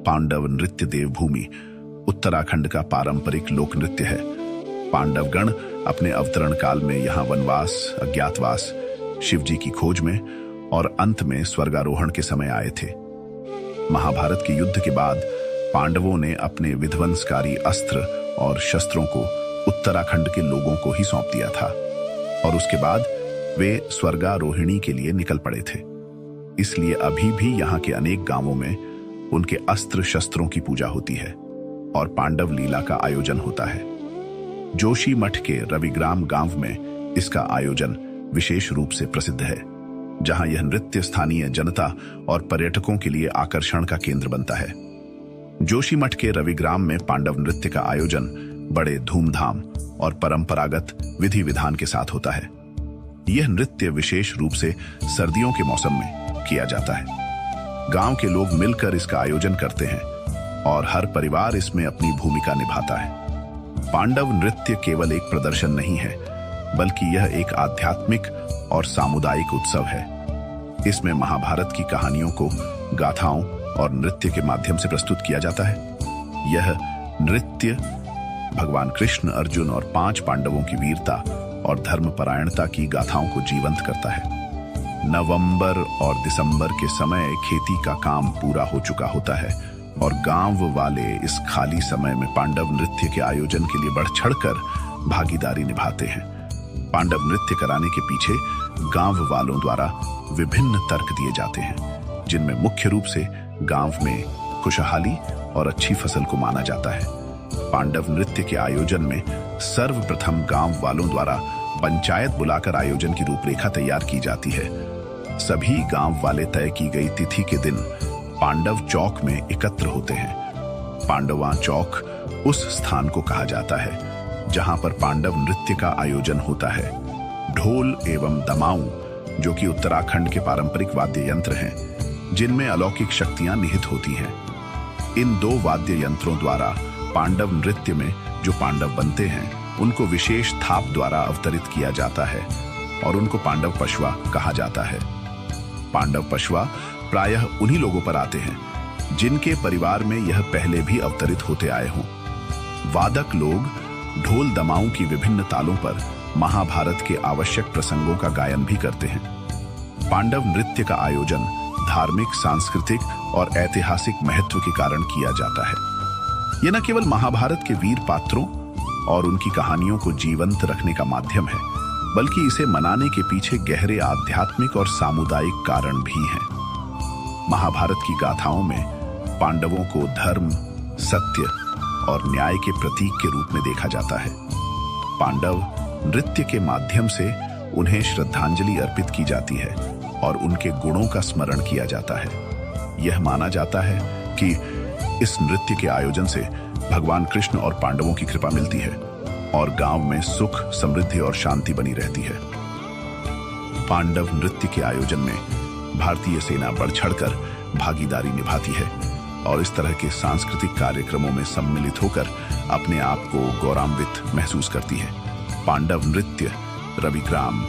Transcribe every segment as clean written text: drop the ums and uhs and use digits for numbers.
पांडव नृत्य देवभूमि उत्तराखंड का पारंपरिक लोक नृत्य है। पांडवगण अपने अवतरण काल में यहाँ वनवास, अज्ञातवास, शिवजी की खोज में और अंत में स्वर्गारोहण के समय आए थे। महाभारत के युद्ध के बाद पांडवों ने अपने विध्वंसकारी अस्त्र और शस्त्रों को उत्तराखंड के लोगों को ही सौंप दिया था और उसके बाद वे स्वर्गारोहिणी के लिए निकल पड़े थे। इसलिए अभी भी यहाँ के अनेक गांवों में उनके अस्त्र शस्त्रों की पूजा होती है और पांडव लीला का आयोजन होता है। जोशीमठ के रविग्राम गांव में इसका आयोजन विशेष रूप से प्रसिद्ध है, जहां यह नृत्य स्थानीय जनता और पर्यटकों के लिए आकर्षण का केंद्र बनता है। जोशीमठ के रविग्राम में पांडव नृत्य का आयोजन बड़े धूमधाम और परंपरागत विधि विधान के साथ होता है। यह नृत्य विशेष रूप से सर्दियों के मौसम में किया जाता है। गांव के लोग मिलकर इसका आयोजन करते हैं और हर परिवार इसमें अपनी भूमिका निभाता है। पांडव नृत्य केवल एक प्रदर्शन नहीं है, बल्कि यह एक आध्यात्मिक और सामुदायिक उत्सव है। इसमें महाभारत की कहानियों को गाथाओं और नृत्य के माध्यम से प्रस्तुत किया जाता है। यह नृत्य भगवान कृष्ण, अर्जुन और 5 पांडवों की वीरता और धर्मपरायणता की गाथाओं को जीवंत करता है। नवंबर और दिसंबर के समय खेती का काम पूरा हो चुका होता है और गांव वाले इस खाली समय में पांडव नृत्य के आयोजन के लिए बढ़ चढ़कर भागीदारी निभाते हैं। पांडव नृत्य कराने के पीछे गांव वालों द्वारा विभिन्न तर्क दिए जाते हैं, जिनमें मुख्य रूप से गांव में खुशहाली और अच्छी फसल को माना जाता है। पांडव नृत्य के आयोजन में सर्वप्रथम गांव वालों द्वारा पंचायत बुलाकर आयोजन की रूपरेखा तैयार की जाती है। सभी गांव वाले तय की गई तिथि के दिन पांडव चौक में एकत्र होते हैं। पांडवा चौक उस स्थान को कहा जाता है जहां पर पांडव नृत्य का आयोजन होता है। ढोल एवं दमाऊ, जो कि उत्तराखंड के पारंपरिक वाद्य यंत्र हैं, जिनमें अलौकिक शक्तियां निहित होती हैं। इन 2 वाद्य यंत्रों द्वारा पांडव नृत्य में जो पांडव बनते हैं, उनको विशेष थाप द्वारा अवतरित किया जाता है और उनको पांडव पशवा कहा जाता है। पांडव पशवा प्रायः उन्हीं लोगों पर आते हैं जिनके परिवार में यह पहले भी अवतरित होते आए हों। वादक लोग ढोल दमाऊ की विभिन्न तालों पर महाभारत के आवश्यक प्रसंगों का गायन भी करते हैं। पांडव नृत्य का आयोजन धार्मिक, सांस्कृतिक और ऐतिहासिक महत्व के कारण किया जाता है। यह न केवल महाभारत के वीर पात्रों और उनकी कहानियों को जीवंत रखने का माध्यम है, बल्कि इसे मनाने के पीछे गहरे आध्यात्मिक और सामुदायिक कारण भी हैं। महाभारत की गाथाओं में पांडवों को धर्म, सत्य और न्याय के प्रतीक के रूप में देखा जाता है। पांडव नृत्य के माध्यम से उन्हें श्रद्धांजलि अर्पित की जाती है और उनके गुणों का स्मरण किया जाता है। यह माना जाता है कि इस नृत्य के आयोजन से भगवान कृष्ण और पांडवों की कृपा मिलती है और गांव में सुख, समृद्धि और शांति बनी रहती है। पांडव नृत्य के आयोजन में भारतीय सेना बढ़ चढ़कर भागीदारी निभाती है और इस तरह के सांस्कृतिक कार्यक्रमों में सम्मिलित होकर अपने आप को गौरवान्वित महसूस करती है। पांडव नृत्य रविग्राम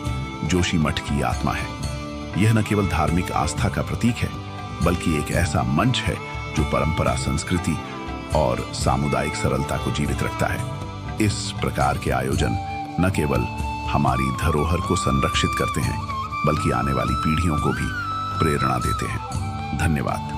जोशीमठ की आत्मा है। यह न केवल धार्मिक आस्था का प्रतीक है, बल्कि एक ऐसा मंच है जो परंपरा, संस्कृति और सामुदायिक सरलता को जीवित रखता है। इस प्रकार के आयोजन न केवल हमारी धरोहर को संरक्षित करते हैं, बल्कि आने वाली पीढ़ियों को भी प्रेरणा देते हैं। धन्यवाद।